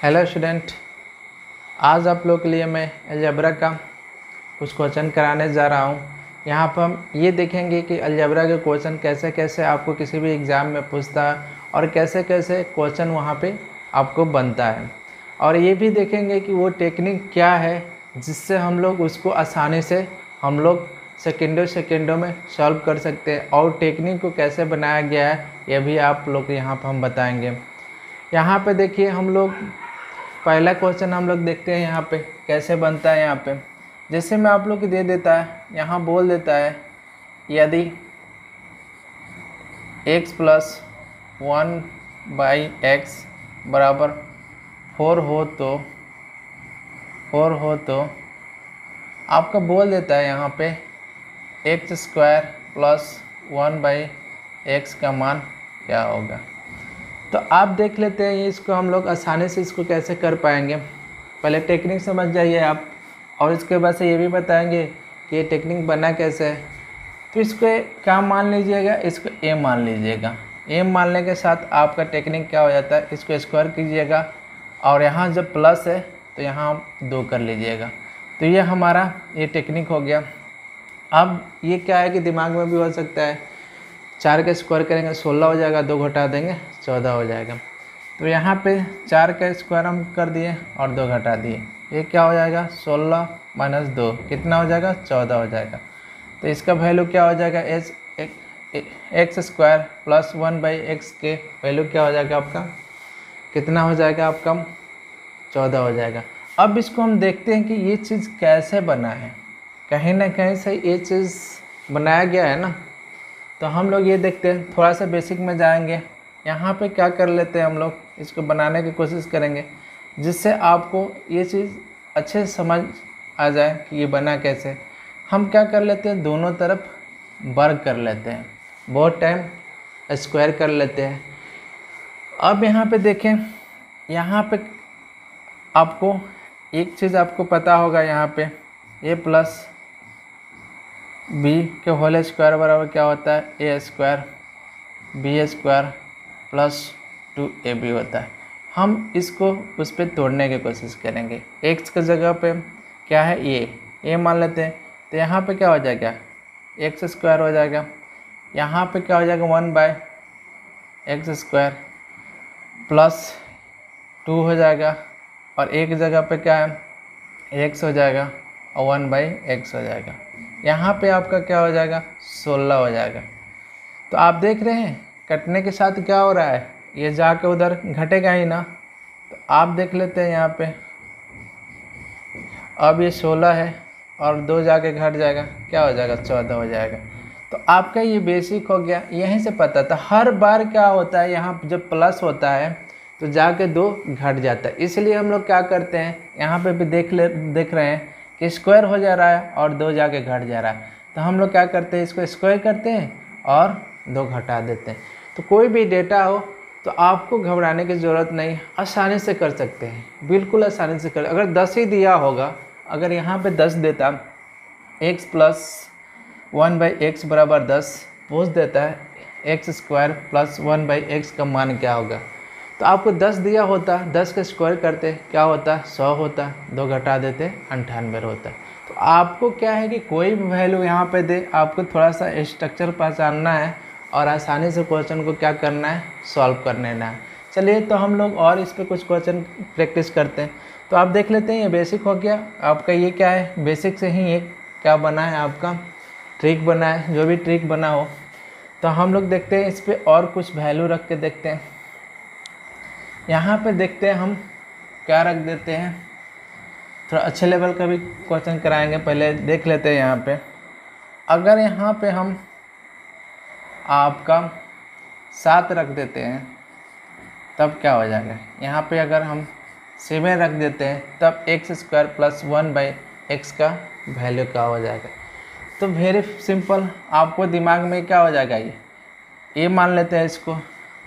Hello student, आज आप लोग के लिए मैं अलजेब्रा का कुछ क्वेश्चन कराने जा रहा हूँ। यहाँ पर हम ये देखेंगे कि अलजेब्रा के क्वेश्चन कैसे कैसे आपको किसी भी एग्ज़ाम में पूछता है और कैसे कैसे क्वेश्चन वहाँ पे आपको बनता है, और ये भी देखेंगे कि वो टेक्निक क्या है जिससे हम लोग उसको आसानी से हम लोग सेकेंडों में सॉल्व कर सकते हैं, और टेक्निक को कैसे बनाया गया है ये भी आप लोग यहाँ पर हम बताएँगे। यहाँ पे देखिए, हम लोग पहला क्वेश्चन हम लोग देखते हैं यहाँ पे कैसे बनता है। यहाँ पे जैसे मैं आप लोग को दे देता है, यहाँ बोल देता है यदि x प्लस 1/x बराबर 4 हो तो आपका बोल देता है यहाँ पे x² प्लस 1/x का मान क्या होगा। तो आप देख लेते हैं इसको हम लोग आसानी से इसको कैसे कर पाएंगे। पहले टेक्निक समझ जाइए आप, और इसके बाद से ये भी बताएंगे कि ये टेक्निक बना कैसे है। तो इसको क्या मान लीजिएगा, इसको a मान लीजिएगा। a मानने के साथ आपका टेक्निक क्या हो जाता है, इसको स्क्वायर कीजिएगा और यहाँ जब प्लस है तो यहाँ 2 कर लीजिएगा। तो ये हमारा ये टेक्निक हो गया। अब ये क्या है कि दिमाग में भी हो सकता है, 4 का स्क्वायर करेंगे 16 हो जाएगा, 2 घटा देंगे 14 हो जाएगा। तो यहाँ पे 4 का स्क्वायर हम कर दिए और 2 घटा दिए, ये क्या हो जाएगा 16 माइनस 2 कितना हो जाएगा 14 हो जाएगा। तो इसका वैल्यू क्या हो जाएगा, x² प्लस 1/x के वैल्यू क्या हो जाएगा आपका, कितना हो जाएगा आपका 14 हो जाएगा। अब इसको हम देखते हैं कि ये चीज़ कैसे बना है, कहीं ना कहीं से ये चीज़ बनाया गया है ना। तो हम लोग ये देखते हैं, थोड़ा सा बेसिक में जाएंगे। यहाँ पे क्या कर लेते हैं, हम लोग इसको बनाने की कोशिश करेंगे जिससे आपको ये चीज़ अच्छे से समझ आ जाए कि ये बना कैसे। हम क्या कर लेते हैं, दोनों तरफ वर्ग कर लेते हैं, बहुत टाइम स्क्वायर कर लेते हैं। अब यहाँ पे देखें, यहाँ पे आपको एक चीज़ आपको पता होगा, यहाँ पे a प्लस b के होल स्क्वायर बराबर क्या होता है, a² b² प्लस 2ab होता है। हम इसको उस पर तोड़ने की कोशिश करेंगे। x की जगह पे क्या है a मान लेते हैं, तो यहाँ पे क्या हो जाएगा x² हो जाएगा, यहाँ पे क्या हो जाएगा 1/x² प्लस 2 हो जाएगा, और एक जगह पे क्या है x हो जाएगा और 1/x हो जाएगा। यहाँ पे आपका क्या हो जाएगा 16 हो जाएगा। तो आप देख रहे हैं कटने के साथ क्या हो रहा है, ये जाके उधर घटेगा ही ना। तो आप देख लेते हैं यहाँ पे, अब ये 16 है और 2 जाके घट जाएगा, क्या हो जाएगा 14 हो जाएगा। तो आपका ये बेसिक हो गया, यहीं से पता था। हर बार क्या होता है, यहाँ जब प्लस होता है तो जाके 2 घट जाता है, इसलिए हम लोग क्या करते हैं, यहाँ पे भी देख रहे हैं कि स्क्वायर हो जा रहा है और 2 जाके घट जा रहा है। तो हम लोग क्या करते हैं, इसको स्क्वायर करते हैं और 2 घटा देते हैं। तो कोई भी डेटा हो तो आपको घबराने की ज़रूरत नहीं, आसानी से कर सकते हैं, बिल्कुल आसानी से कर। अगर 10 ही दिया होगा, अगर यहाँ पे 10 देता, x प्लस 1/x बराबर 10 पूछ देता है, x² प्लस 1/x का मान क्या होगा, तो आपको 10 दिया होता, 10 का स्क्वायर करते क्या होता 100 होता, 2 घटा देते 98 होता। तो आपको क्या है कि कोई भी वैल्यू यहाँ पे दे, आपको थोड़ा सा स्ट्रक्चर पहचानना है और आसानी से क्वेश्चन को क्या करना है, सॉल्व करने है। चलिए, तो हम लोग और इस पर कुछ क्वेश्चन प्रैक्टिस करते हैं। तो आप देख लेते हैं, ये बेसिक हो गया आपका। ये क्या है, बेसिक से ही एक क्या बना है आपका ट्रिक बना है, जो भी ट्रिक बना हो। तो हम लोग देखते हैं इस पर और कुछ वैल्यू रख के देखते हैं। यहाँ पे देखते हैं हम क्या रख देते हैं, थोड़ा अच्छे लेवल का भी क्वेश्चन कराएंगे। पहले देख लेते हैं यहाँ पे, अगर यहाँ पे हम आपका 7 रख देते हैं तब क्या हो जाएगा। यहाँ पे अगर हम 7 रख देते हैं तब x² प्लस 1/x का वैल्यू क्या हो जाएगा। तो वेरी सिंपल, आपको दिमाग में क्या हो जाएगा, ये मान लेते हैं इसको,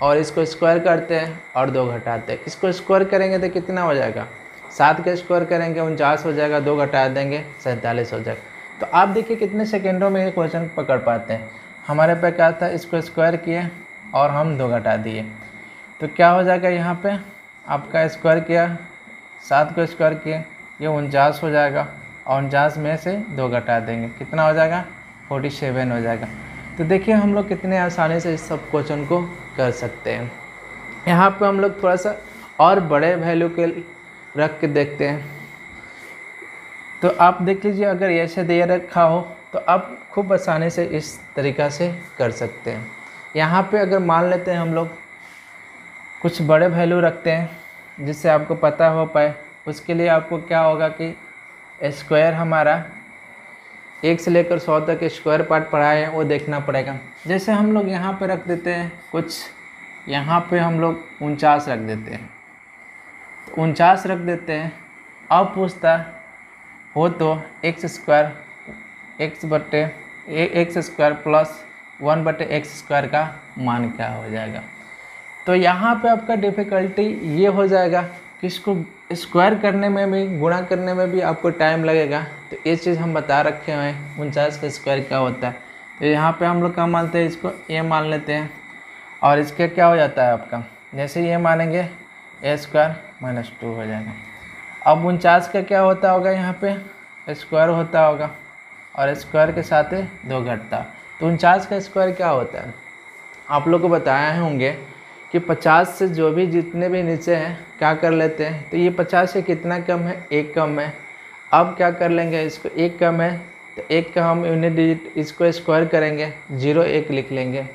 और इसको स्क्वायर करते हैं और 2 घटाते हैं। इसको स्क्वायर करेंगे तो कितना हो जाएगा, 7 का स्क्वायर करेंगे 49 हो जाएगा, 2 घटा देंगे 47 हो जाएगा। तो आप देखिए कितने सेकेंडों में ये क्वेश्चन पकड़ पाते हैं। हमारे पे क्या था, इसको स्क्वायर किए और हम 2 घटा दिए, तो क्या हो जाएगा यहाँ पे आपका स्क्वायर किया, 7 को स्क्वायर किए, ये 49 हो जाएगा, और 49 में से 2 घटा देंगे, कितना हो जाएगा 47 हो जाएगा। तो देखिए हम लोग कितने आसानी से इस सब क्वेश्चन को कर सकते हैं। यहाँ पे हम लोग थोड़ा सा और बड़े वैल्यू के रख के देखते हैं। तो आप देख लीजिए, अगर ऐसे दे रखा हो तो आप खूब आसानी से इस तरीक़ा से कर सकते हैं। यहाँ पे अगर मान लेते हैं हम लोग कुछ बड़े वैल्यू रखते हैं जिससे आपको पता हो पाए, उसके लिए आपको क्या होगा कि स्क्वायर हमारा 1 से लेकर 100 तक स्क्वायर पार्ट पढ़ा है वो देखना पड़ेगा। जैसे हम लोग यहाँ पे रख देते हैं कुछ, यहाँ पे हम लोग 49 रख देते हैं, तो 49 रख देते हैं। अब पूछता हो तो x square plus 1/x square का मान क्या हो जाएगा। तो यहाँ पे आपका डिफ़िकल्टी ये हो जाएगा कि इसको स्क्वायर करने में भी, गुणा करने में भी आपको टाइम लगेगा। तो ये चीज़ हम बता रखे हैं 49 का स्क्वायर क्या होता है। तो यहाँ पे हम लोग क्या मानते हैं, इसको ए मान लेते हैं, और इसके क्या हो जाता है आपका, जैसे ये मानेंगे a² - 2 हो जाएगा। अब 49 का क्या होता होगा, यहाँ पे स्क्वायर होता होगा और स्क्वायर के साथ 2 घटता। तो 49 का स्क्वायर क्या होता है, आप लोग को बताया होंगे कि 50 से जो भी जितने भी नीचे हैं क्या कर लेते हैं। तो ये 50 से कितना कम है, 1 कम है। अब क्या कर लेंगे, इसको 1 कम है तो 1 का हम यूनिट डिजिट इसको स्क्वायर करेंगे, 0 1 लिख लेंगे।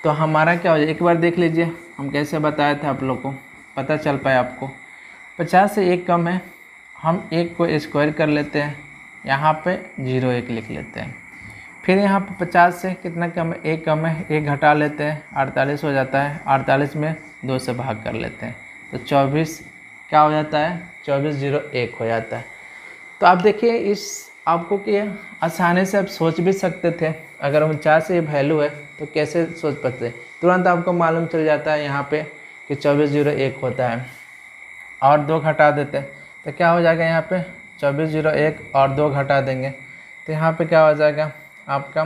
तो हमारा क्या हो जाए, एक बार देख लीजिए हम कैसे बताए थे, आप लोग को पता चल पाए आपको। 50 से 1 कम है, हम 1 को स्क्वायर कर लेते हैं, यहाँ पे 0 1 लिख लेते हैं। फिर यहाँ पे 50 से कितना कम है, 1 कम है, 1 घटा लेते हैं, 48 हो जाता है। 48 में 2 से भाग कर लेते हैं, तो 24 क्या हो जाता है, 24 0 1 हो जाता है। तो आप देखिए इस आपको कि आसानी से आप सोच भी सकते थे, अगर 49 से ये वैल्यू है तो कैसे सोच पाते, तुरंत आपको मालूम चल जाता है यहाँ पे कि 24 0 1 होता है। और 2 घटा देते हैं तो क्या हो जाएगा, यहाँ पे 24 0 1 और 2 घटा देंगे तो यहाँ पे क्या हो जाएगा आपका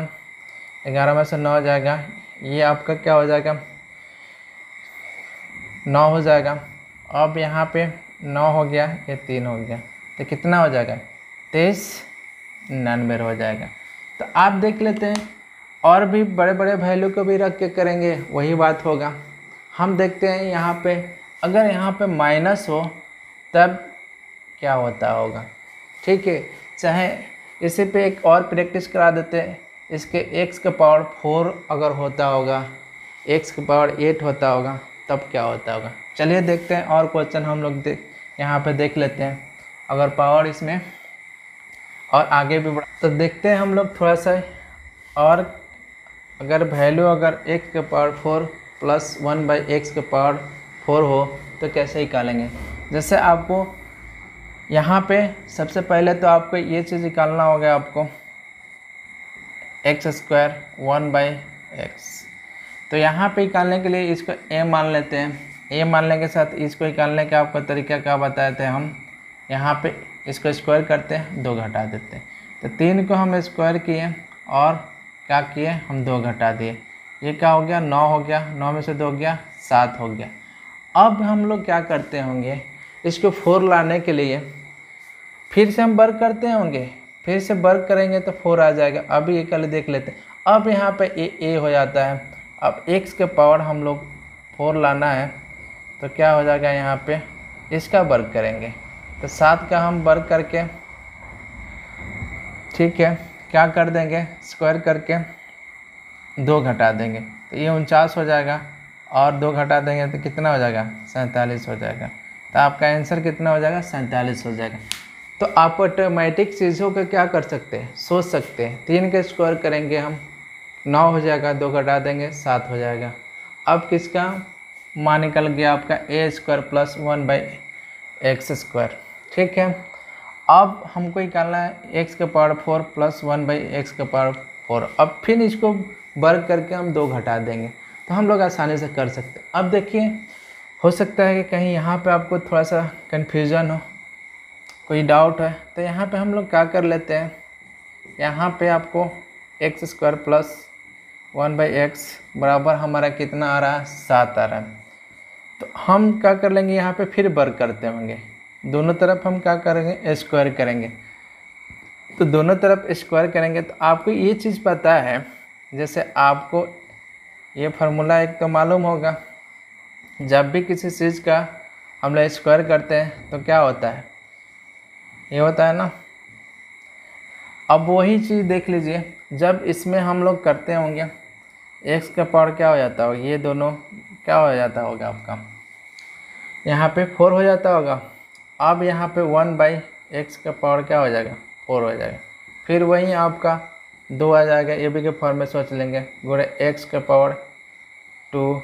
11 में से 9 हो जाएगा, ये आपका क्या हो जाएगा 9 हो जाएगा। अब यहाँ पे 9 हो गया, ये 3 हो गया, तो कितना हो जाएगा 23 99 हो जाएगा। तो आप देख लेते हैं, और भी बड़े बड़े वैल्यू को भी रख के करेंगे वही बात होगा। हम देखते हैं यहाँ पे, अगर यहाँ पे माइनस हो तब क्या होता होगा, ठीक है। चाहे इसी पे एक और प्रैक्टिस करा देते हैं, इसके x का पावर 4 अगर होता होगा, x का पावर 8 होता होगा तब क्या होता होगा। चलिए देखते हैं और क्वेश्चन हम लोग यहाँ पे देख लेते हैं, अगर पावर इसमें और आगे भी बढ़ा तो देखते हैं हम लोग थोड़ा सा। और अगर वैल्यू अगर x का पावर 4 प्लस 1/x का पावर 4 हो तो कैसे निकालेंगे। जैसे आपको यहाँ पे सबसे पहले तो आपको ये चीज़ निकालना होगा, आपको x² 1/x। तो यहाँ पे निकालने के लिए इसको a मान लेते हैं, a मानने के साथ इसको निकालने का आपको तरीका क्या बताए थे हम, यहाँ पे इसको स्क्वायर करते हैं, 2 घटा देते हैं। तो 3 को हम स्क्वायर किए और क्या किए, हम 2 घटा दिए, ये क्या हो गया 9 हो गया, 9 में से 2 गया 7 हो गया। अब हम लोग क्या करते होंगे, इसको 4 लाने के लिए फिर से हम वर्क करते होंगे, फिर से वर्क करेंगे तो 4 आ जाएगा। अभी ये कल देख लेते हैं, अब यहाँ पे ए हो जाता है। अब x के पावर हम लोग 4 लाना है तो क्या हो जाएगा, यहाँ पे इसका वर्क करेंगे तो 7 का हम वर्क करके, ठीक है, क्या कर देंगे स्क्वायर करके 2 घटा देंगे, तो ये 49 हो जाएगा और 2 घटा देंगे तो कितना हो जाएगा 47 हो जाएगा। तो आपका आंसर कितना हो जाएगा 47 हो जाएगा। तो आप ऑटोमेटिक चीज़ों का क्या कर सकते हैं, सोच सकते हैं। 3 का स्क्वायर करेंगे हम 9 हो जाएगा, 2 घटा देंगे 7 हो जाएगा। अब किसका मान निकल गया आपका a² प्लस 1/x², ठीक है। अब हमको निकालना है x का पावर 4 प्लस 1/x का पावर 4। अब फिर इसको वर्क करके हम 2 घटा देंगे तो हम लोग आसानी से कर सकते हैं। अब देखिए, हो सकता है कि कहीं यहाँ पे आपको थोड़ा सा कन्फ्यूज़न हो, कोई डाउट है, तो यहाँ पे हम लोग क्या कर लेते हैं, यहाँ पे आपको x² प्लस 1/x बराबर हमारा कितना आ रहा है 7 आ रहा है। तो हम क्या कर लेंगे यहाँ पे फिर वर्ग करते होंगे, दोनों तरफ हम क्या करेंगे स्क्वायर करेंगे। तो दोनों तरफ स्क्वायर करेंगे तो आपको ये चीज़ पता है, जैसे आपको ये फार्मूला एक तो मालूम होगा, जब भी किसी चीज़ का हम लोग स्क्वायर करते हैं तो क्या होता है, ये होता है ना। अब वही चीज़ देख लीजिए, जब इसमें हम लोग करते होंगे x का पावर क्या हो जाता होगा, ये दोनों क्या हो जाता होगा आपका, यहाँ पे 4 हो जाता होगा। अब यहाँ पे 1/x का पावर क्या हो जाएगा, 4 हो जाएगा। फिर वहीं आपका 2 आ जाएगा, ए बी के फॉर्म में सोच लेंगे, गुणे x का पावर 2,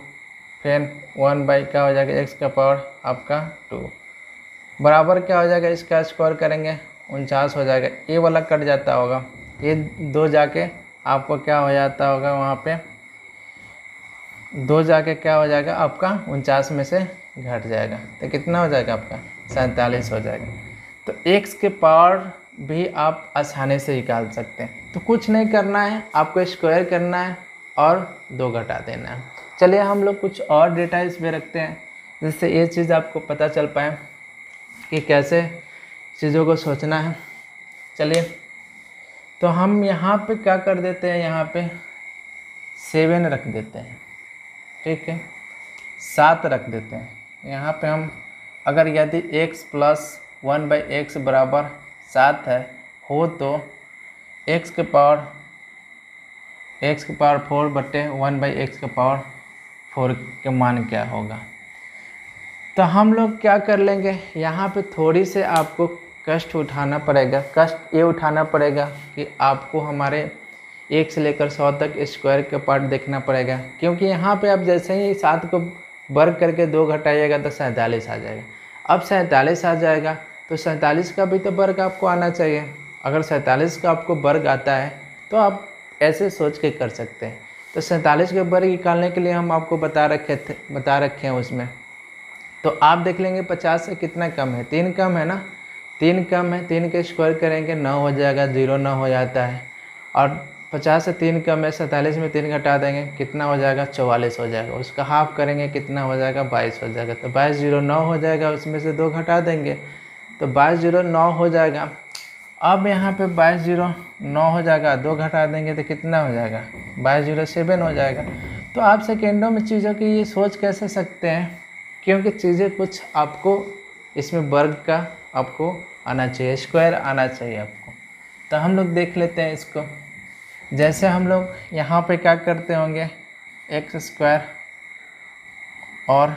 फिर 1 क्या हो जाएगा x का पावर आपका 2 बराबर क्या हो जाएगा, इसका स्क्वायर करेंगे 49 हो जाएगा। ये वाला कट जाता होगा, ये 2 जाके आपको क्या हो जाता होगा, वहाँ पे 2 जाके क्या हो जाएगा आपका 49 में से घट जाएगा, तो कितना हो जाएगा आपका 47 हो जाएगा। तो x के पावर भी आप आसानी से निकाल सकते हैं। तो कुछ नहीं करना है, आपको स्क्वायर करना है और 2 घटा देना है। चलिए हम लोग कुछ और डेटा इसमें रखते हैं, जिससे ये चीज़ आपको पता चल पाए कि कैसे चीज़ों को सोचना है। चलिए तो हम यहाँ पे क्या कर देते हैं, यहाँ पे 7 रख देते हैं, ठीक है, 7 रख देते हैं। यहाँ पे हम अगर यदि x प्लस 1/x बराबर 7 है हो तो x के पावर 4 बटे 1/x के पावर 4 के मान क्या होगा। तो हम लोग क्या कर लेंगे, यहाँ पे थोड़ी से आपको कष्ट उठाना पड़ेगा। कष्ट ये उठाना पड़ेगा कि आपको हमारे 1 से लेकर 100 तक स्क्वायर का पार्ट देखना पड़ेगा, क्योंकि यहाँ पे आप जैसे ही 7 को वर्ग करके 2 घटाइएगा तो 47 आ जाएगा। अब 47 आ जाएगा तो 47 का भी तो वर्ग आपको आना चाहिए। अगर 47 का आपको वर्ग आता है तो आप ऐसे सोच के कर सकते हैं। तो 47 के वर्ग निकालने के लिए हम आपको बता रखे हैं उसमें। तो आप देख लेंगे 50 से कितना कम है, 3 कम है ना, 3 कम है, 3 के स्क्वायर करेंगे 9 हो जाएगा, 0 9 हो जाता है। और 50 से 3 कम है, 47 में 3 घटा देंगे कितना हो जाएगा, 44 हो जाएगा। उसका हाफ करेंगे कितना हो जाएगा, 22 हो जाएगा। तो 22 0 9 हो जाएगा, उसमें से 2 घटा देंगे तो 22 0 9 हो जाएगा। अब यहाँ पे 22 0 9 हो जाएगा, 2 घटा देंगे तो कितना हो जाएगा, 22 0 7 हो जाएगा। तो आप सेकेंडों में चीज़ों की ये सोच कैसे सकते हैं, क्योंकि चीज़ें कुछ आपको इसमें वर्ग का आपको आना चाहिए, स्क्वायर आना चाहिए आपको। तो हम लोग देख लेते हैं इसको। जैसे हम लोग यहाँ पे क्या करते होंगे, x स्क्वायर और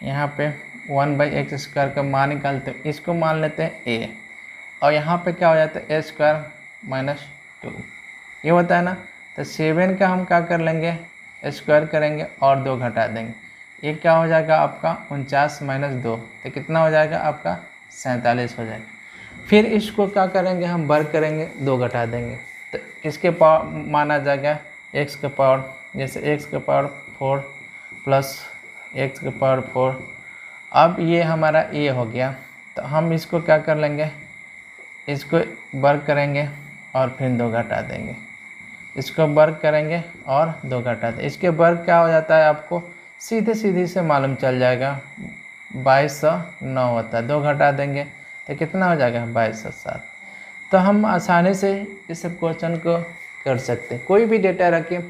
यहाँ पे 1/x स्क्वायर का मान निकालते हैं, इसको मान लेते हैं a, और यहाँ पे क्या हो जाता है a² - 2 ये होता है ना। तो 7 का हम क्या कर लेंगे, स्क्वायर करेंगे और 2 घटा देंगे, ये क्या हो जाएगा आपका 49 - 2 तो कितना हो जाएगा आपका 47 हो जाएगा। फिर इसको क्या करेंगे, हम वर्ग करेंगे 2 घटा देंगे तो किसके पावर माना जाएगा, x के पावर, जैसे x के पावर 4 प्लस x के पावर 4। अब ये हमारा a हो गया, तो हम इसको क्या कर लेंगे, इसको वर्ग करेंगे और फिर 2 घटा देंगे, इसको वर्ग करेंगे और 2 घटा देंगे। इसके वर्ग क्या हो जाता है आपको सीधे से मालूम चल जाएगा, 2209 होता है, 2 घटा देंगे तो कितना हो जाएगा 2207। तो हम आसानी से इस क्वेश्चन को कर सकते हैं। कोई भी डेटा रखें,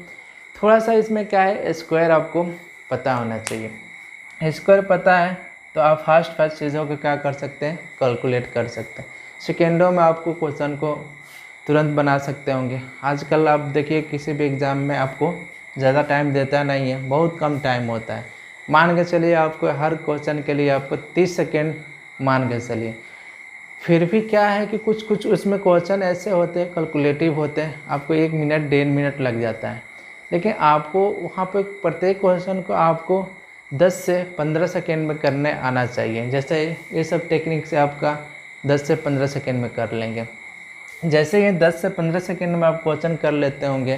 थोड़ा सा इसमें क्या है, स्क्वायर आपको पता होना चाहिए। स्क्वायर पता है तो आप फास्ट चीज़ों को क्या कर सकते हैं, कैलकुलेट कर सकते हैं। सेकेंडों में आपको क्वेश्चन को तुरंत बना सकते होंगे। आजकल आप देखिए किसी भी एग्ज़ाम में आपको ज़्यादा टाइम देता नहीं है, बहुत कम टाइम होता है। मान के चलिए आपको हर क्वेश्चन के लिए आपको 30 सेकेंड मान के चलिए। फिर भी क्या है कि कुछ उसमें क्वेश्चन ऐसे होते हैं, कैलकुलेटिव होते हैं, आपको 1 मिनट 1.5 मिनट लग जाता है। लेकिन आपको वहाँ पे प्रत्येक क्वेश्चन को आपको 10 से 15 सेकेंड में करने आना चाहिए। जैसे ये सब टेक्निक से आपका 10 से 15 सेकेंड में कर लेंगे। जैसे ये 10 से 15 सेकेंड में आप क्वेश्चन कर लेते होंगे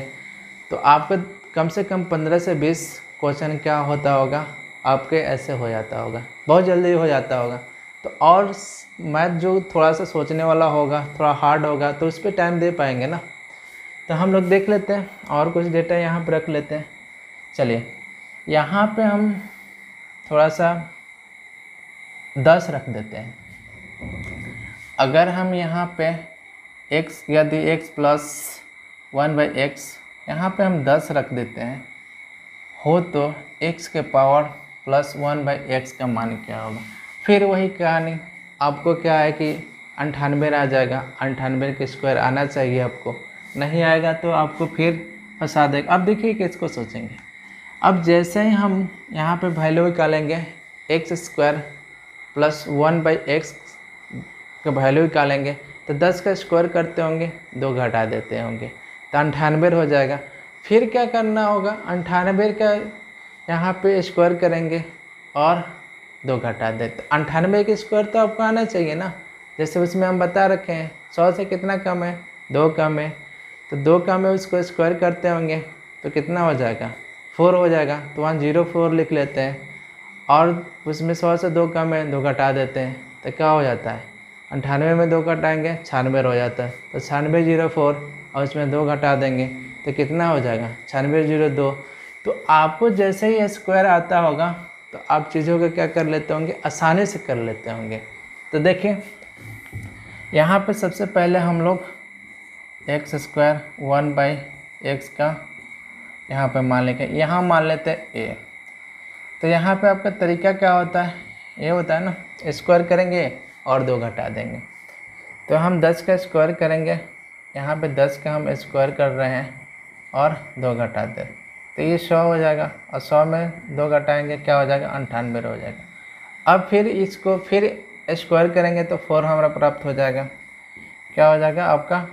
तो आपका कम से कम 15 से 20 क्वेश्चन क्या होता होगा, आपके ऐसे हो जाता होगा, बहुत जल्दी हो जाता होगा। तो और मैथ जो थोड़ा सा सोचने वाला होगा, थोड़ा हार्ड होगा, तो उस पर टाइम दे पाएंगे ना। तो हम लोग देख लेते हैं और कुछ डेटा यहाँ पर रख लेते हैं। चलिए यहाँ पे हम थोड़ा सा 10 रख देते हैं। अगर हम यहाँ पे x यदि x प्लस 1/x यहाँ पे हम 10 रख देते हैं हो तो x के पावर प्लस 1/x का मान क्या होगा। फिर वही कहानी, आपको क्या है कि 98 आ जाएगा, 98 के स्क्वायर आना चाहिए आपको, नहीं आएगा तो आपको फिर फंसा देगा। अब देखिए किसको सोचेंगे। अब जैसे ही हम यहाँ पे वैल्यू निकालेंगे x² प्लस 1/x का वैल्यू निकालेंगे तो 10 का स्क्वायर करते होंगे, 2 घटा देते होंगे तो 98 हो जाएगा। फिर क्या करना होगा, 98 का यहाँ पे स्क्वायर करेंगे और 2 घटा देते। 98 के स्क्वायर तो आपको आना चाहिए ना, जैसे उसमें हम बता रखे हैं 100 से कितना कम है, 2 कम है, तो 2 कम है उसको स्क्वायर करते होंगे तो कितना हो जाएगा, 4 हो जाएगा। तो वहाँ 04 लिख लेते हैं और उसमें 100 से 2 कम है, 2 घटा देते हैं तो क्या हो जाता है, 98 में 2 घटाएंगे 96 हो जाता है। तो 9604 और उसमें 2 घटा देंगे तो कितना हो जाएगा, 9602। तो आपको जैसे ही स्क्वायर आता होगा तो आप चीज़ों को क्या कर लेते होंगे, आसानी से कर लेते होंगे। तो देखिए यहाँ पे सबसे पहले हम लोग x² 1/x का यहाँ पे मान लेंगे, यहाँ मान लेते हैं a। तो यहाँ पे आपका तरीका क्या होता है, ये होता है ना, स्क्वायर करेंगे और 2 घटा देंगे। तो हम 10 का स्क्वायर करेंगे, यहाँ पे 10 का हम स्क्वायर कर रहे हैं और 2 घटा दें तो ये 100 हो जाएगा और 100 में 2 घटाएंगे क्या हो जाएगा, 98 हो जाएगा। अब फिर इसको फिर स्क्वायर करेंगे तो 4 हमारा प्राप्त हो जाएगा, क्या हो जाएगा आपका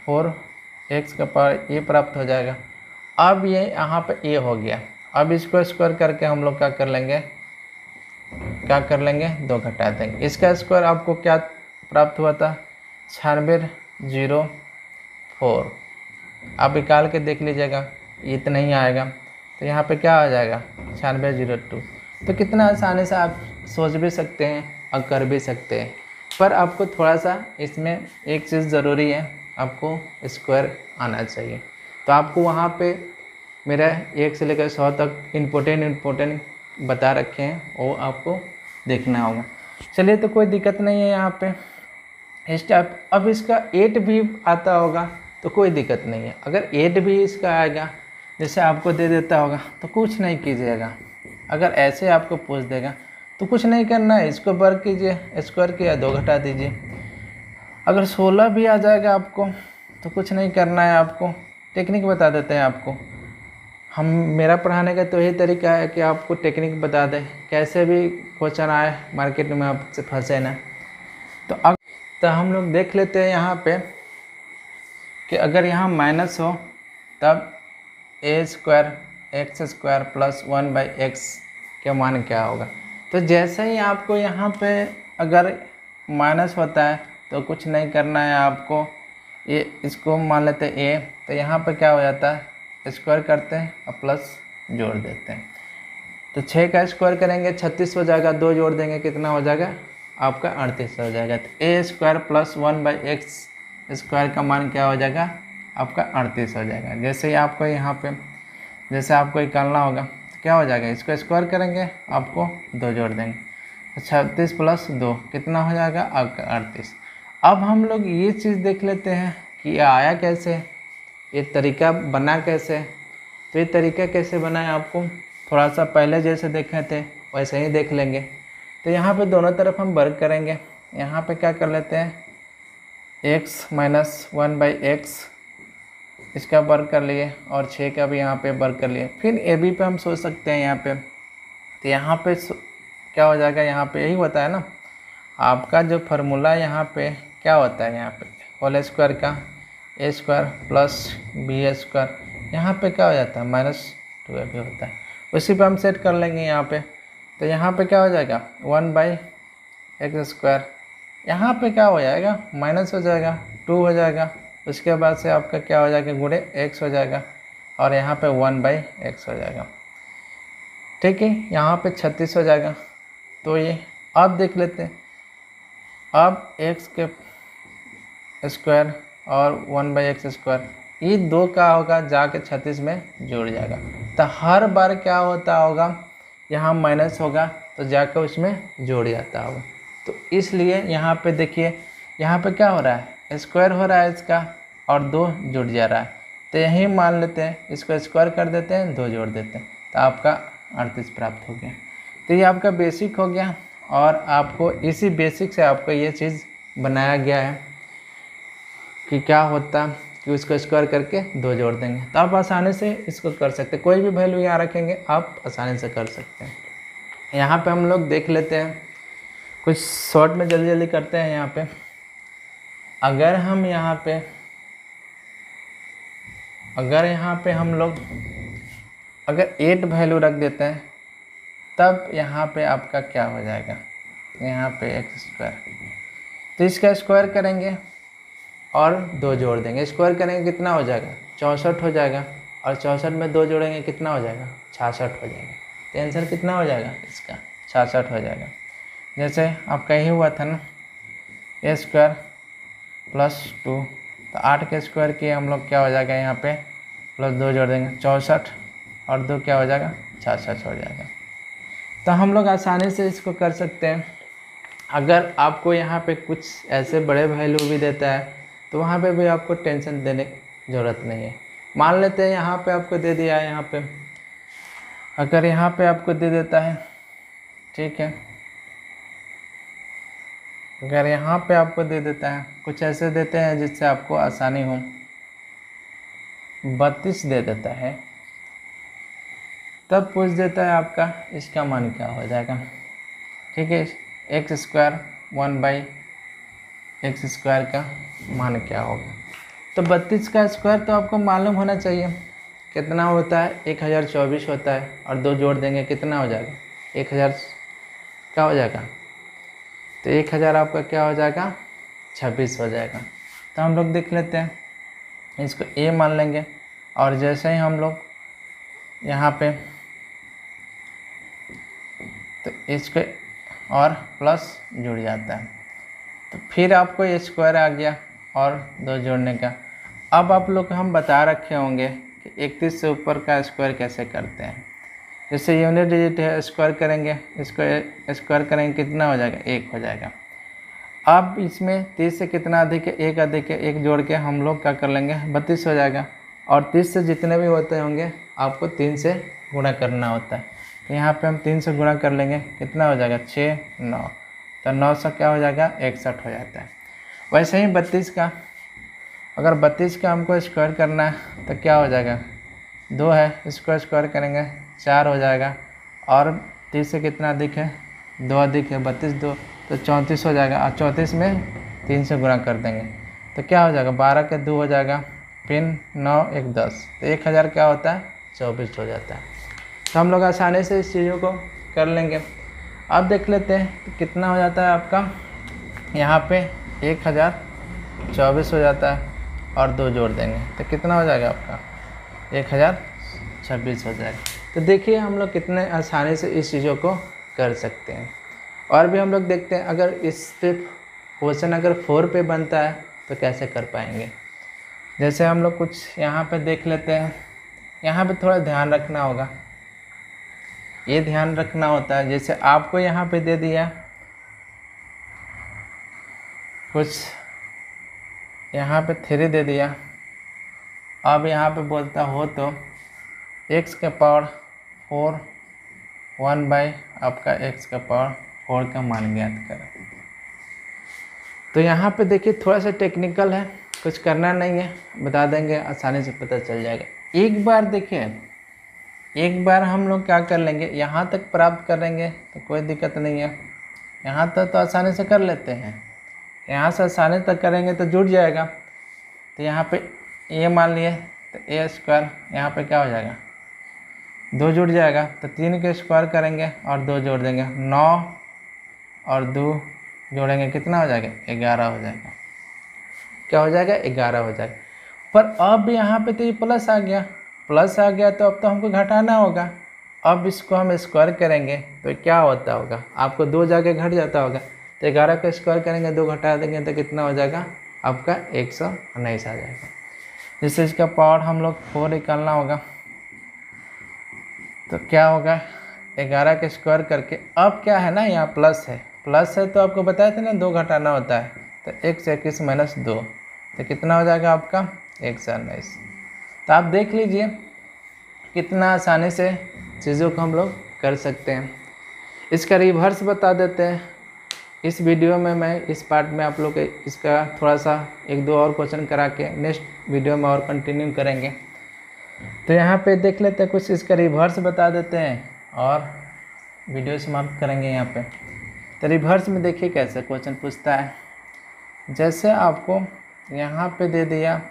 4x का पावर ये प्राप्त हो जाएगा। अब ये यहाँ पे ये हो गया। अब इसको स्क्वायर करके हम लोग क्या कर लेंगे, 2 घटा देंगे। इसका स्क्वायर आपको क्या प्राप्त हुआ था, 9604। आप निकाल के देख लीजिएगा, इतना ही आएगा। तो यहाँ पे क्या आ जाएगा, 9602। तो कितना आसानी से आप सोच भी सकते हैं और कर भी सकते हैं, पर आपको थोड़ा सा इसमें एक चीज़ ज़रूरी है, आपको स्क्वायर आना चाहिए। तो आपको वहाँ पे मेरा 1 से लेकर 100 तक इम्पोर्टेंट बता रखे हैं, वो आपको देखना होगा। चलिए तो कोई दिक्कत नहीं है यहाँ पे इस टाइप। अब इसका 8 भी आता होगा तो कोई दिक्कत नहीं है। अगर 8 भी इसका आएगा जैसे आपको दे देता होगा तो कुछ नहीं कीजिएगा। अगर ऐसे आपको पूछ देगा तो कुछ नहीं करना है, इसको वर्ग कीजिए, स्क्वायर किया 2 घटा दीजिए। अगर 16 भी आ जाएगा आपको तो कुछ नहीं करना है, आपको टेक्निक बता देते हैं आपको। हम मेरा पढ़ाने का तो यही तरीका है कि आपको टेक्निक बता दें, कैसे भी क्वेश्चन आए मार्केट में आपसे फंसे ना। तो हम लोग देख लेते हैं यहाँ पे कि अगर यहाँ माइनस हो तब a² x² प्लस 1/x के मान क्या होगा। तो जैसे ही आपको यहाँ पे अगर माइनस होता है तो कुछ नहीं करना है आपको, ये इसको मान लेते हैं a। तो यहाँ पे क्या हो जाता है, स्क्वायर करते हैं और प्लस जोड़ देते हैं। तो 6 का स्क्वायर करेंगे 36 हो जाएगा, 2 जोड़ देंगे कितना हो जाएगा आपका 38 हो जाएगा। तो a² प्लस 1/x² का मान क्या हो जाएगा आपका 38 हो जाएगा। जैसे ही आपको यहाँ पे जैसे आपको निकालना होगा तो क्या हो जाएगा, इसको स्क्वायर करेंगे आपको 2 जोड़ देंगे, 36 प्लस 2 कितना हो जाएगा आपका 38। अब हम लोग ये चीज़ देख लेते हैं कि ये आया कैसे, ये तरीका बना कैसे। तो ये तरीका कैसे बनाए आपको थोड़ा सा पहले जैसे देखे थे वैसे ही देख लेंगे। तो यहाँ पे दोनों तरफ हम वर्ग करेंगे, यहाँ पे क्या कर लेते हैं x - 1/x इसका वर्ग कर लिए और 6 का भी यहाँ पे वर्ग कर लिए। फिर ए बी पे हम सोच सकते हैं यहाँ पे, तो यहाँ पे क्या हो जाएगा, यहाँ पे यही होता है ना आपका जो फार्मूला, यहाँ पे क्या होता है, यहाँ पे होल स्क्वायर का a² प्लस b², यहाँ पे क्या हो जाता है -2ab होता है, उसी पे हम सेट कर लेंगे यहाँ पे। तो यहाँ पे क्या हो जाएगा 1/x², यहाँ पे क्या हो जाएगा माइनस हो जाएगा 2 हो जाएगा, उसके बाद से आपका क्या हो जाएगा गुणे x हो जाएगा और यहाँ पे 1/x हो जाएगा। ठीक है, यहाँ पे 36 हो जाएगा। तो ये अब देख लेते हैं, अब x के स्क्वायर और 1/x² ये 2 का होगा जाके 36 में जुड़ जाएगा। तो हर बार क्या होता होगा यहाँ माइनस होगा तो जाकर उसमें जोड़ जाता होगा। तो इसलिए यहाँ पे देखिए, यहाँ पे क्या हो रहा है, स्क्वायर हो रहा है इसका और 2 जुड़ जा रहा है। तो यही मान लेते हैं, इसको स्क्वायर कर देते हैं, 2 जोड़ देते हैं, तो आपका 38 प्राप्त हो गया। तो ये आपका बेसिक हो गया और आपको इसी बेसिक से आपको ये चीज़ बनाया गया है कि क्या होता कि उसको स्क्वायर करके 2 जोड़ देंगे। तो आप आसानी से इसको कर सकते हैं, कोई भी वैल्यू यहाँ रखेंगे आप आसानी से कर सकते हैं। यहाँ पे हम लोग देख लेते हैं, कुछ शॉर्ट में जल्दी जल्दी करते हैं। यहाँ पे अगर यहाँ पे हम लोग अगर 8 वैल्यू रख देते हैं, तब यहाँ पे आपका क्या हो जाएगा, यहाँ पे एक्स स्क्वायर, तो इसका स्क्वायर करेंगे और 2 जोड़ देंगे। स्क्वायर करेंगे कितना हो जाएगा, 64 हो जाएगा, और 64 में 2 जोड़ेंगे कितना हो जाएगा, 66 हो जाएगा। तो आंसर कितना हो जाएगा इसका, 66 हो जाएगा। जैसे आपका ही हुआ था ना, ए स्क्वायर प्लस 2, तो 8 के स्क्वायर किए हम लोग, क्या हो जाएगा यहाँ पे प्लस 2 जोड़ देंगे, 64 और 2 क्या हो जाएगा, 66 हो जाएगा। तो हम लोग आसानी से इसको कर सकते हैं। अगर आपको यहाँ पे कुछ ऐसे बड़े वैल्यू भी देता है तो वहाँ पे भी आपको टेंशन देने की ज़रूरत नहीं है। मान लेते हैं यहाँ पे आपको दे दिया है, यहाँ पे अगर यहाँ पे आपको दे देता है, ठीक है, अगर यहाँ पे आपको दे देता है, कुछ ऐसे देते हैं जिससे आपको आसानी हो, 32 दे देता है, तब पूछ देता है आपका इसका मान क्या हो जाएगा। ठीक है, एक्स स्क्वायर 1/x स्क्वायर का मान क्या होगा। तो 32 का स्क्वायर तो आपको मालूम होना चाहिए कितना होता है, 1024 होता है, और 2 जोड़ देंगे कितना हो जाएगा, 1000 क्या हो जाएगा, तो 1000 आपका क्या हो जाएगा, 26 हो जाएगा। तो हम लोग देख लेते हैं, इसको a मान लेंगे, और जैसे ही हम लोग यहाँ पे तो इसको और प्लस जुड़ जाता है, तो फिर आपको ये स्क्वायर आ गया और 2 जोड़ने का। अब आप लोग हम बता रखे होंगे कि 31 से ऊपर का स्क्वायर कैसे करते हैं। जैसे यूनिट डिजिट है, स्क्वायर करेंगे, इसको स्क्वायर करेंगे कितना हो जाएगा, 1 हो जाएगा। अब इसमें 30 से कितना अधिक है, 1 अधिक है, 1 जोड़ के हम लोग क्या कर लेंगे, 32 हो जाएगा। और 30 से जितने भी होते होंगे आपको 3 से गुणा करना होता है। तो यहाँ पे हम 3 से गुणा कर लेंगे, कितना हो जाएगा, 6 9, तो 9 से क्या हो जाएगा, 61 हो जाता है। वैसे ही 32 का, अगर 32 का हमको स्क्वायर करना है तो क्या हो जाएगा, 2 है, इसको स्क्वायर करेंगे 4 हो जाएगा, और 30 से कितना अधिक है, 2 अधिक है, 32 2, तो 34 हो जाएगा, और 34 में 3 से गुणा कर देंगे तो क्या हो जाएगा, 12 के 2 हो जाएगा, फिर 9 1 10, तो 1000 क्या होता है, 24 हो जाता है। तो हम लोग आसानी से इस चीज़ों को कर लेंगे। अब देख लेते हैं तो कितना हो जाता है आपका, यहाँ पे 1024 हो जाता है, और 2 जोड़ देंगे तो कितना हो जाएगा आपका, 1026 हो जाएगा। तो देखिए हम लोग कितने आसानी से इस चीज़ों को कर सकते हैं। और भी हम लोग देखते हैं, अगर इस पे क्वेश्चन अगर 4 पे बनता है तो कैसे कर पाएंगे। जैसे हम लोग कुछ यहाँ पे देख लेते हैं, यहाँ पे थोड़ा ध्यान रखना होगा, ये ध्यान रखना होता है। जैसे आपको यहाँ पे दे दिया कुछ, यहाँ पे 3 दे दिया, अब यहाँ पे बोलता हो तो x के पावर 4 1/ आपका x का पावर 4 का मान ज्ञात करें। तो यहाँ पे देखिए थोड़ा सा टेक्निकल है, कुछ करना नहीं है, बता देंगे, आसानी से पता चल जाएगा। एक बार देखिए, एक बार हम लोग क्या कर लेंगे, यहाँ तक प्राप्त करेंगे तो कोई दिक्कत नहीं है, यहाँ तक तो आसानी से कर लेते हैं, यहाँ से आसानी तक करेंगे तो जुड़ जाएगा। तो यहाँ पे ये मान लिए तो ए स्क्वायर, यहाँ पे क्या हो जाएगा, 2 जुड़ जाएगा, तो 3 के स्क्वायर करेंगे और 2 जोड़ देंगे, 9 और 2 जोड़ेंगे कितना हो जाएगा, 11 हो जाएगा। क्या हो जाएगा, 11 हो जाएगा। पर अब यहाँ पे तो ये प्लस आ गया, प्लस आ गया तो अब तो हमको घटाना होगा। अब इसको हम स्क्वायर करेंगे तो क्या होता होगा, आपको 2 जाके घट जाता होगा, तो 11 का स्क्वायर करेंगे, 2 घटा देंगे तो कितना हो जाएगा आपका 119 आ जाएगा। जैसे इसका पावर हम लोग 4 निकालना होगा तो क्या होगा, 11 का स्क्वायर करके, अब क्या है ना यहाँ प्लस है तो आपको बताया था ना 2 घटाना होता है, तो 1 से 21 माइनस 2, तो कितना हो जाएगा आपका 119। तो आप देख लीजिए कितना आसानी से चीज़ों को हम लोग कर सकते हैं। इसका रिवर्स बता देते हैं। इस वीडियो में मैं इस पार्ट में आप लोग इसका थोड़ा सा 1-2 और क्वेश्चन करा के नेक्स्ट वीडियो में और कंटिन्यू करेंगे। तो यहाँ पे देख लेते हैं, कुछ इसका रिवर्स बता देते हैं और वीडियो समाप्त करेंगे यहाँ पे। तो रिवर्स में देखिए कैसे क्वेश्चन पूछता है। जैसे आपको यहाँ पे दे दिया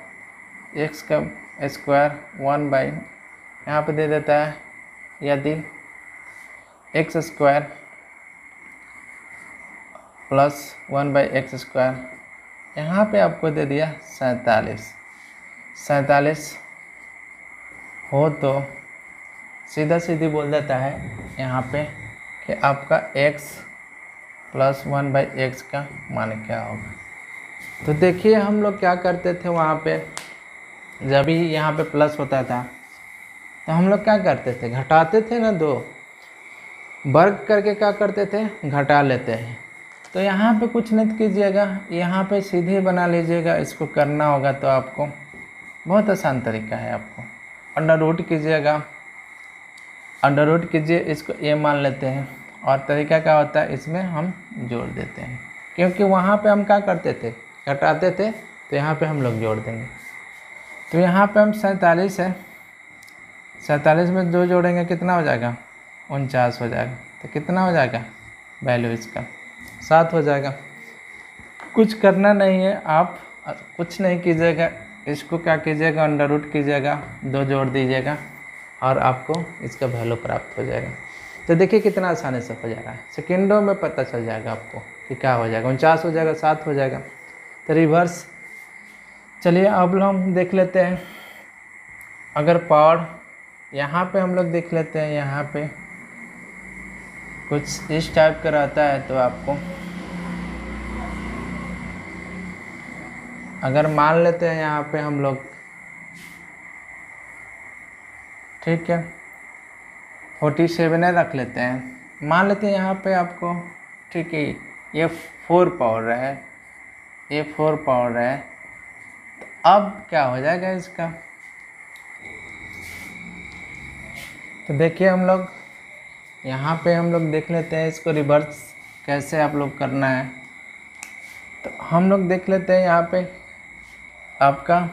x का स्क्वायर 1 बाई, यहाँ पे दे देता है यदि x square plus 1 by x square, यहाँ पे आपको दे दिया 47 हो तो सीधा सीधी बोल देता है यहाँ पे कि आपका x प्लस 1 बाई एक्स का मान क्या होगा। तो देखिए हम लोग क्या करते थे वहाँ पे, जब भी यहाँ पे प्लस होता था तो हम लोग क्या करते थे, घटाते थे ना, 2 वर्ग करके क्या करते थे, घटा लेते हैं। तो यहाँ पे कुछ नहीं कीजिएगा, यहाँ पे सीधे बना लीजिएगा। इसको करना होगा तो आपको बहुत आसान तरीका है, आपको अंडर रूट कीजिएगा, अंडर रूट कीजिए, इसको a मान लेते हैं और तरीका क्या होता है, इसमें हम जोड़ देते हैं, क्योंकि वहाँ पे हम क्या करते थे, घटाते थे, तो यहाँ पे हम लोग जोड़ देंगे। तो यहाँ पे हम 47 है, 47 में 2 जोड़ेंगे कितना हो जाएगा, 49 हो जाएगा। तो कितना हो जाएगा वैल्यू इसका 7 हो जाएगा। कुछ करना नहीं है, आप कुछ नहीं कीजिएगा, इसको क्या कीजिएगा, अंडर रूट कीजिएगा, 2 जोड़ दीजिएगा और आपको इसका वैल्यू प्राप्त हो जाएगा। तो देखिए कितना आसानी से हो जा रहा है, सेकेंडों में पता चल जाएगा आपको कि क्या हो जाएगा, 49 हो जाएगा, 7 हो जाएगा। तो रिवर्स चलिए अब हम देख लेते हैं। अगर पावर यहाँ पे हम लोग देख लेते हैं, यहाँ पे कुछ इस टाइप का रहता है, तो आपको अगर मान लेते हैं यहाँ पे हम लोग, ठीक है, 47 रख लेते हैं, मान लेते हैं यहाँ पे आपको, ठीक है, ये 4 पावर है, ये 4 पावर है। तो अब क्या हो जाएगा इसका, तो देखिए हम लोग यहाँ पे हम लोग देख लेते हैं इसको रिवर्स कैसे आप लोग करना है। तो हम लोग देख लेते हैं यहाँ पे आपका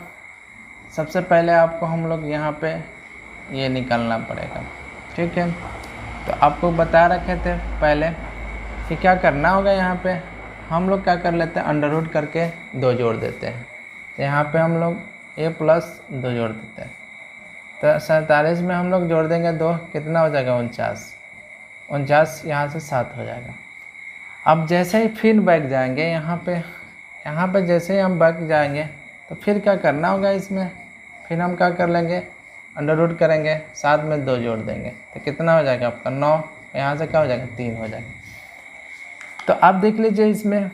सबसे पहले आपको हम लोग यहाँ पे ये निकालना पड़ेगा, ठीक है। तो आपको बता रखे थे पहले कि क्या करना होगा, यहाँ पे हम लोग क्या कर लेते हैं, अंडर रूट करके 2 जोड़ देते हैं। तो यहाँ पे हम लोग a प्लस 2 जोड़ देते हैं, तो 47 में हम लोग जोड़ देंगे 2, कितना हो जाएगा 49, यहाँ से 7 हो जाएगा। अब जैसे ही फिर बैक जाएंगे यहाँ पे जैसे ही हम बैक जाएंगे तो फिर क्या करना होगा, इसमें फिर हम क्या कर लेंगे, अंडर रूट करेंगे, 7 में 2 जोड़ देंगे, तो कितना हो जाएगा आपका 9, यहाँ से क्या हो जाएगा 3 हो जाएगा। तो आप देख लीजिए इसमें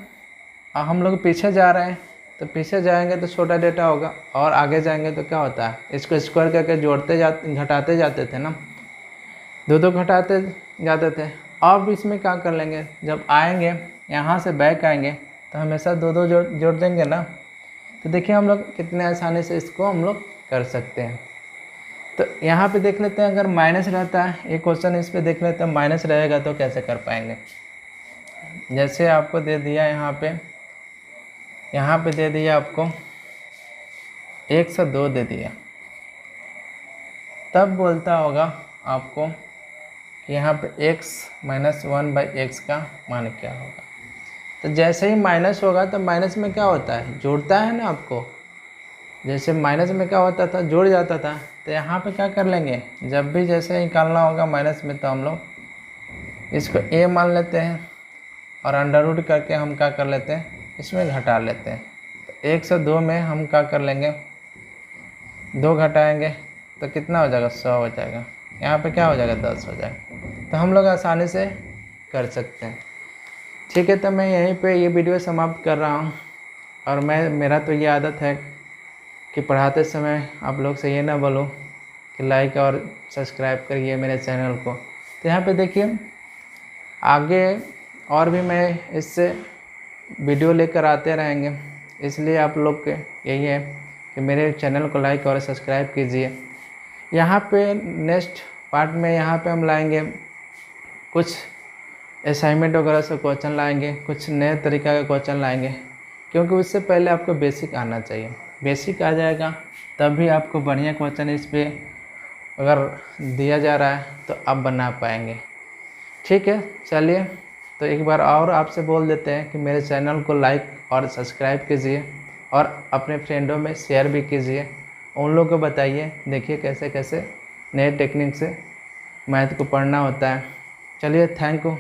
हम लोग पीछे जा रहे हैं, तो पीछे जाएंगे तो छोटा डेटा होगा और आगे जाएंगे तो क्या होता है, इसको स्क्वायर करके घटाते जाते थे ना, 2 घटाते जाते थे। अब इसमें क्या कर लेंगे, जब आएंगे यहाँ से बैक आएंगे तो हमेशा 2 जोड़ देंगे ना। तो देखिए हम लोग कितने आसानी से इसको हम लोग कर सकते हैं। तो यहाँ पे देख लेते हैं, अगर माइनस रहता है, एक क्वेश्चन इस पे देख लेते हैं, माइनस रहेगा तो कैसे कर पाएंगे। जैसे आपको दे दिया यहाँ पे दे दिया आपको 1 से 2 दे दिया, तब बोलता होगा आपको कि यहाँ पे x माइनस 1 बाई एक्स का मान क्या होगा। तो जैसे ही माइनस होगा तो माइनस में क्या होता है, जोड़ता है ना आपको, जैसे माइनस में क्या होता था, जोड़ जाता था। तो यहाँ पे क्या कर लेंगे, जब भी जैसे निकालना होगा माइनस में, तो हम लोग इसको a मान लेते हैं और अंडर रूट करके हम क्या कर लेते हैं, इसमें घटा लेते हैं। तो 1 से 2 में हम क्या कर लेंगे, 2 घटाएंगे तो कितना हो जाएगा, 100 हो जाएगा। यहाँ पे क्या हो जाएगा, 10 हो जाएगा। तो हम लोग आसानी से कर सकते हैं, ठीक है। तो मैं यहीं पे ये वीडियो समाप्त कर रहा हूँ। और मेरा तो ये आदत है कि पढ़ाते समय आप लोग से ये ना बोलूँ कि लाइक और सब्सक्राइब करिए मेरे चैनल को, तो यहाँ पे देखिए आगे और भी मैं इससे वीडियो लेकर आते रहेंगे, इसलिए आप लोग के यही है कि मेरे चैनल को लाइक और सब्सक्राइब कीजिए। यहाँ पे नेक्स्ट पार्ट में यहाँ पे हम लाएंगे कुछ असाइनमेंट वगैरह से क्वेश्चन लाएंगे, कुछ नए तरीका का क्वेश्चन लाएंगे, क्योंकि उससे पहले आपको बेसिक आना चाहिए। बेसिक आ जाएगा तभी आपको बढ़िया क्वेश्चन इस पर अगर दिया जा रहा है तो आप बना पाएंगे। ठीक है, चलिए तो एक बार और आपसे बोल देते हैं कि मेरे चैनल को लाइक और सब्सक्राइब कीजिए और अपने फ्रेंडों में शेयर भी कीजिए, उन लोगों को बताइए, देखिए कैसे कैसे नए टेक्निक से मैथ को पढ़ना होता है। चलिए, थैंक यू।